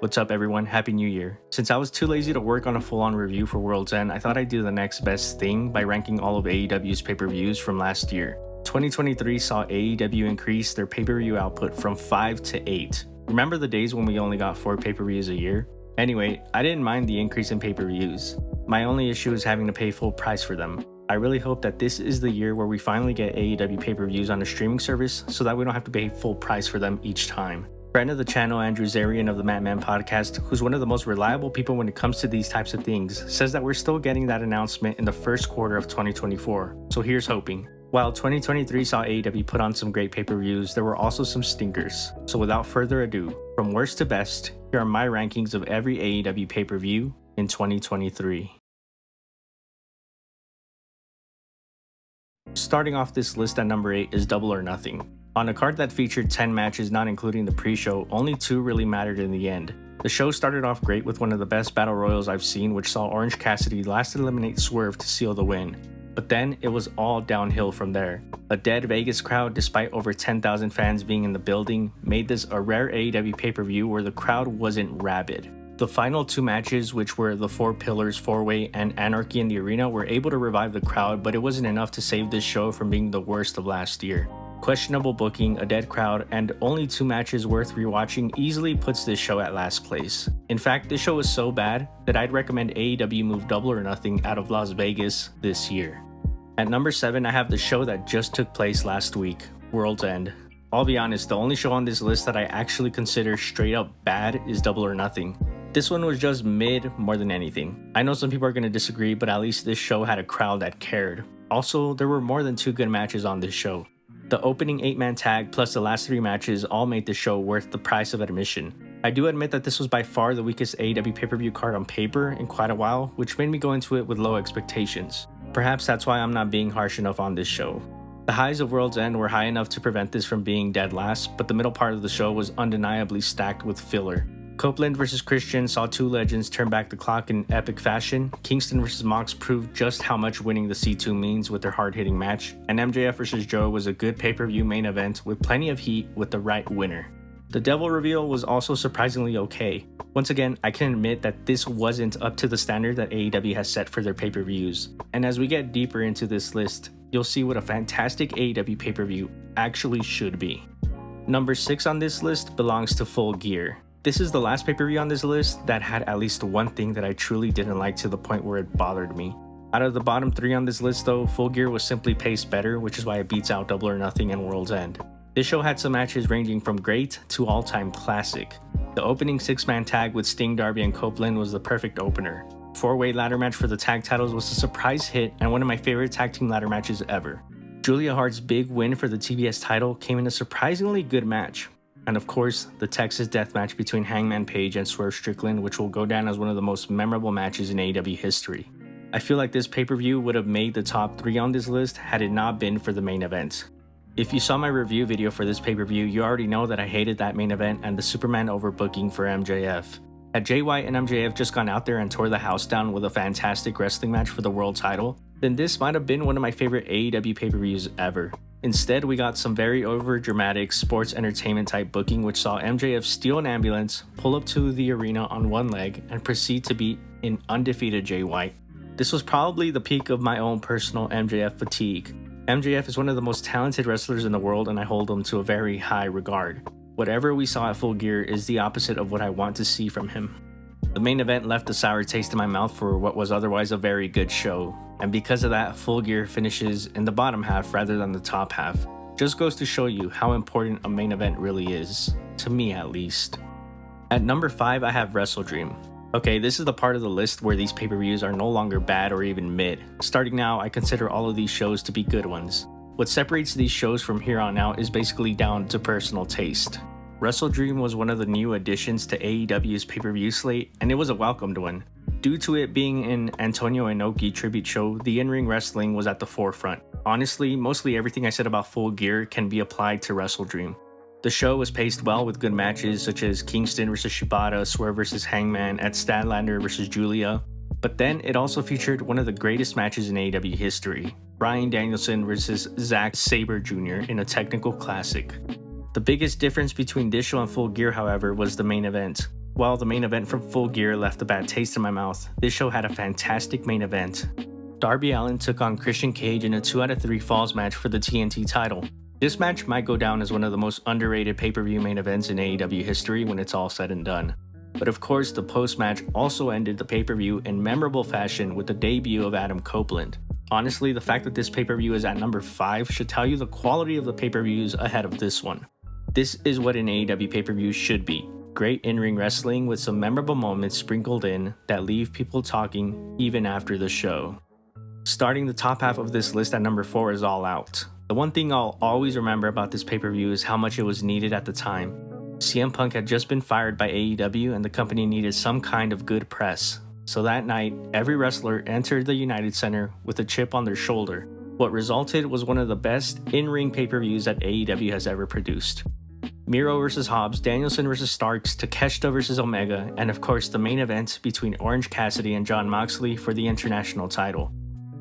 What's up everyone, happy new year. Since I was too lazy to work on a full-on review for World's End, I thought I'd do the next best thing by ranking all of AEW's pay-per-views from last year. 2023 saw AEW increase their pay-per-view output from 5 to 8. Remember the days when we only got 4 pay-per-views a year? Anyway, I didn't mind the increase in pay-per-views. My only issue is having to pay full price for them. I really hope that this is the year where we finally get AEW pay-per-views on a streaming service so that we don't have to pay full price for them each time. Friend of the channel, Andrew Zarian of the Madman podcast, who's one of the most reliable people when it comes to these types of things, says that we're still getting that announcement in the first quarter of 2024, so here's hoping. While 2023 saw AEW put on some great pay-per-views, there were also some stinkers. So without further ado, from worst to best, here are my rankings of every AEW pay-per-view in 2023. Starting off this list at number 8 is Double or Nothing. On a card that featured 10 matches not including the pre-show, only 2 really mattered in the end. The show started off great with one of the best battle royals I've seen, which saw Orange Cassidy last eliminate Swerve to seal the win. But then it was all downhill from there. A dead Vegas crowd, despite over 10,000 fans being in the building, made this a rare AEW pay-per-view where the crowd wasn't rabid. The final 2 matches, which were the 4 Pillars 4-Way and Anarchy in the Arena, were able to revive the crowd, but it wasn't enough to save this show from being the worst of last year. Questionable booking, a dead crowd, and only 2 matches worth rewatching easily puts this show at last place. In fact, this show is so bad that I'd recommend AEW move Double or Nothing out of Las Vegas this year. At number 7, I have the show that just took place last week, World's End. I'll be honest, the only show on this list that I actually consider straight up bad is Double or Nothing. This one was just mid more than anything. I know some people are going to disagree, but at least this show had a crowd that cared. Also, there were more than 2 good matches on this show. The opening 8-man tag plus the last 3 matches all made the show worth the price of admission. I do admit that this was by far the weakest AEW pay-per-view card on paper in quite a while, which made me go into it with low expectations. Perhaps that's why I'm not being harsh enough on this show. The highs of World's End were high enough to prevent this from being dead last, but the middle part of the show was undeniably stacked with filler. Copeland vs. Christian saw 2 legends turn back the clock in epic fashion. Kingston vs. Mox proved just how much winning the C2 means with their hard-hitting match. And MJF vs. Joe was a good pay-per-view main event with plenty of heat with the right winner. The Devil reveal was also surprisingly okay. Once again, I can admit that this wasn't up to the standard that AEW has set for their pay-per-views. And as we get deeper into this list, you'll see what a fantastic AEW pay-per-view actually should be. Number 6 on this list belongs to Full Gear. This is the last pay-per-view on this list that had at least one thing that I truly didn't like to the point where it bothered me. Out of the bottom 3 on this list though, Full Gear was simply paced better, which is why it beats out Double or Nothing and World's End. This show had some matches ranging from great to all-time classic. The opening 6-man tag with Sting, Darby, and Copeland was the perfect opener. 4-way ladder match for the tag titles was a surprise hit and one of my favorite tag team ladder matches ever. Julia Hart's big win for the TBS title came in a surprisingly good match. And of course, the Texas death match between Hangman Page and Swerve Strickland, which will go down as one of the most memorable matches in AEW history. I feel like this pay-per-view would have made the top 3 on this list had it not been for the main event. If you saw my review video for this pay-per-view, you already know that I hated that main event and the Superman overbooking for MJF. Had Jay White and MJF just gone out there and tore the house down with a fantastic wrestling match for the world title, then this might have been one of my favorite AEW pay-per-views ever. Instead, we got some very over-dramatic sports entertainment type booking which saw MJF steal an ambulance, pull up to the arena on one leg, and proceed to beat an undefeated Jay White. This was probably the peak of my own personal MJF fatigue. MJF is one of the most talented wrestlers in the world and I hold him to a very high regard. Whatever we saw at Full Gear is the opposite of what I want to see from him. The main event left a sour taste in my mouth for what was otherwise a very good show, and because of that, Full Gear finishes in the bottom half rather than the top half. Just goes to show you how important a main event really is, to me at least. At number 5, I have Wrestle Dream. Okay, this is the part of the list where these pay-per-views are no longer bad or even mid. Starting now, I consider all of these shows to be good ones. What separates these shows from here on out is basically down to personal taste. Wrestle Dream was one of the new additions to AEW's pay-per-view slate, and it was a welcomed one. Due to it being an Antonio Inoki tribute show, the in-ring wrestling was at the forefront. Honestly, mostly everything I said about Full Gear can be applied to Wrestle Dream. The show was paced well with good matches such as Kingston vs. Shibata, Swerve vs. Hangman, at Statlander vs. Julia. But then it also featured one of the greatest matches in AEW history, Bryan Danielson vs. Zack Sabre Jr. in a technical classic. The biggest difference between this show and Full Gear, however, was the main event. While the main event from Full Gear left a bad taste in my mouth, this show had a fantastic main event. Darby Allin took on Christian Cage in a 2 out of 3 falls match for the TNT title. This match might go down as one of the most underrated pay-per-view main events in AEW history when it's all said and done. But of course, the post-match also ended the pay-per-view in memorable fashion with the debut of Adam Copeland. Honestly, the fact that this pay-per-view is at number 5 should tell you the quality of the pay-per-views ahead of this one. This is what an AEW pay-per-view should be. Great in-ring wrestling with some memorable moments sprinkled in that leave people talking even after the show. Starting the top half of this list at number 4 is All Out. The one thing I'll always remember about this pay-per-view is how much it was needed at the time. CM Punk had just been fired by AEW and the company needed some kind of good press. So that night, every wrestler entered the United Center with a chip on their shoulder. What resulted was one of the best in-ring pay-per-views that AEW has ever produced. Miro vs. Hobbs, Danielson vs. Starks, Takeshita vs. Omega, and of course the main event between Orange Cassidy and Jon Moxley for the international title.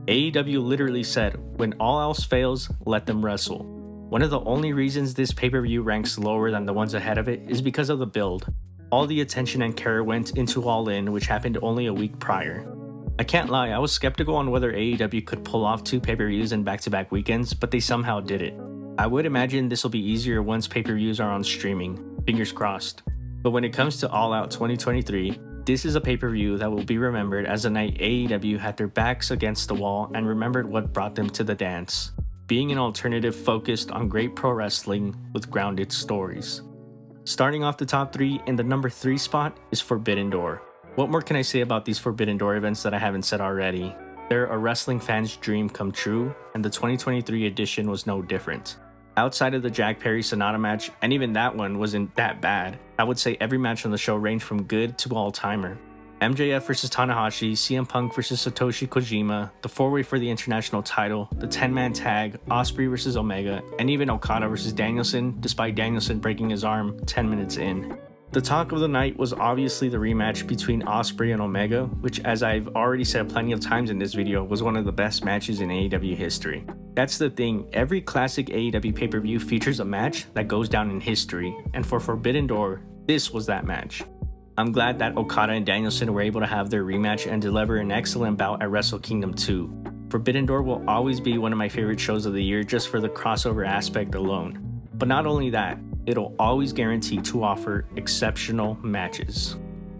AEW literally said, when all else fails, let them wrestle. One of the only reasons this pay-per-view ranks lower than the ones ahead of it is because of the build. All the attention and care went into All In, which happened only a week prior. I can't lie, I was skeptical on whether AEW could pull off 2 pay-per-views in back-to-back weekends, but they somehow did it. I would imagine this will be easier once pay-per-views are on streaming, fingers crossed. But when it comes to All Out 2023, this is a pay-per-view that will be remembered as a night AEW had their backs against the wall and remembered what brought them to the dance. Being an alternative focused on great pro wrestling with grounded stories. Starting off the top 3, in the number 3 spot is Forbidden Door. What more can I say about these Forbidden Door events that I haven't said already? They're a wrestling fan's dream come true, and the 2023 edition was no different. Outside of the Jack Perry Sonata match, and even that one wasn't that bad, I would say every match on the show ranged from good to all-timer. MJF vs Tanahashi, CM Punk vs Satoshi Kojima, the 4-way for the international title, the 10-man tag, Ospreay vs Omega, and even Okada vs Danielson, despite Danielson breaking his arm 10 minutes in. The talk of the night was obviously the rematch between Ospreay and Omega, which, as I've already said plenty of times in this video, was one of the best matches in AEW history. That's the thing, every classic AEW pay-per-view features a match that goes down in history, and for Forbidden Door, this was that match. I'm glad that Okada and Danielson were able to have their rematch and deliver an excellent bout at Wrestle Kingdom 2. Forbidden Door will always be one of my favorite shows of the year just for the crossover aspect alone. But not only that, it'll always guarantee to offer exceptional matches.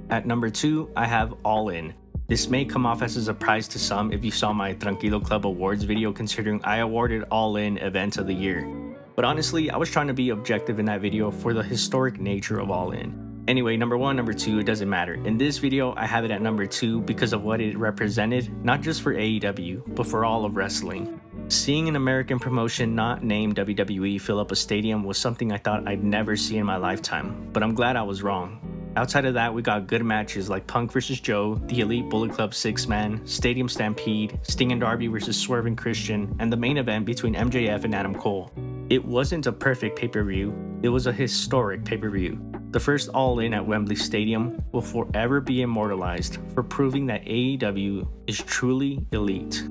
At number 2, I have All In. This may come off as a surprise to some if you saw my Tranquilo Club Awards video, considering I awarded All In Event of the Year. But honestly, I was trying to be objective in that video for the historic nature of All In. Anyway, number 1, number 2, it doesn't matter. In this video, I have it at number 2 because of what it represented, not just for AEW, but for all of wrestling. Seeing an American promotion not named WWE fill up a stadium was something I thought I'd never see in my lifetime, but I'm glad I was wrong. Outside of that, we got good matches like Punk vs Joe, the Elite Bullet Club 6-man, Stadium Stampede, Sting and Darby vs Swerve and Christian, and the main event between MJF and Adam Cole. It wasn't a perfect pay-per-view, it was a historic pay-per-view. The first All In at Wembley Stadium will forever be immortalized for proving that AEW is truly elite.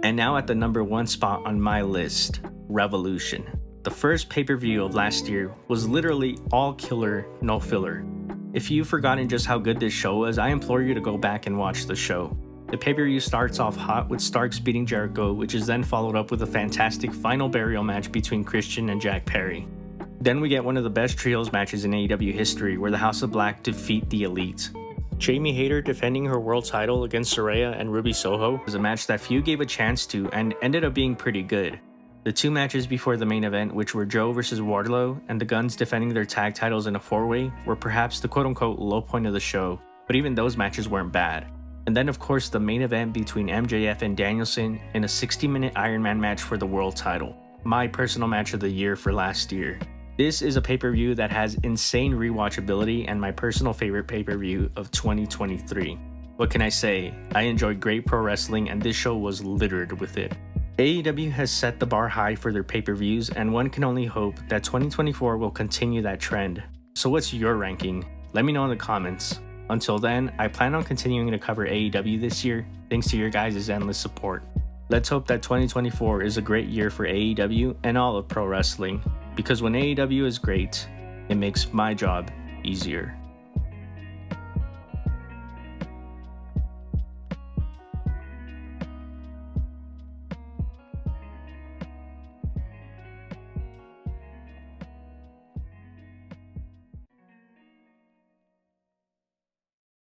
And now at the number 1 spot on my list, Revolution. The first pay-per-view of last year was literally all killer, no filler. If you've forgotten just how good this show was, I implore you to go back and watch the show. The pay-per-view starts off hot with Starks beating Jericho, which is then followed up with a fantastic final burial match between Christian and Jack Perry. Then we get one of the best trios matches in AEW history where the House of Black defeat the Elite. Jamie Hayter defending her world title against Saraya and Ruby Soho was a match that few gave a chance to and ended up being pretty good. The 2 matches before the main event, which were Joe vs Wardlow and the Guns defending their tag titles in a 4-way, were perhaps the quote-unquote low point of the show, but even those matches weren't bad. And then of course the main event between MJF and Danielson in a 60-minute Iron Man match for the world title, my personal match of the year for last year. This is a pay-per-view that has insane rewatchability and my personal favorite pay-per-view of 2023. What can I say? I enjoyed great pro wrestling and this show was littered with it. AEW has set the bar high for their pay-per-views and one can only hope that 2024 will continue that trend. So what's your ranking? Let me know in the comments. Until then, I plan on continuing to cover AEW this year thanks to your guys' endless support. Let's hope that 2024 is a great year for AEW and all of pro wrestling. Because when AEW is great, it makes my job easier.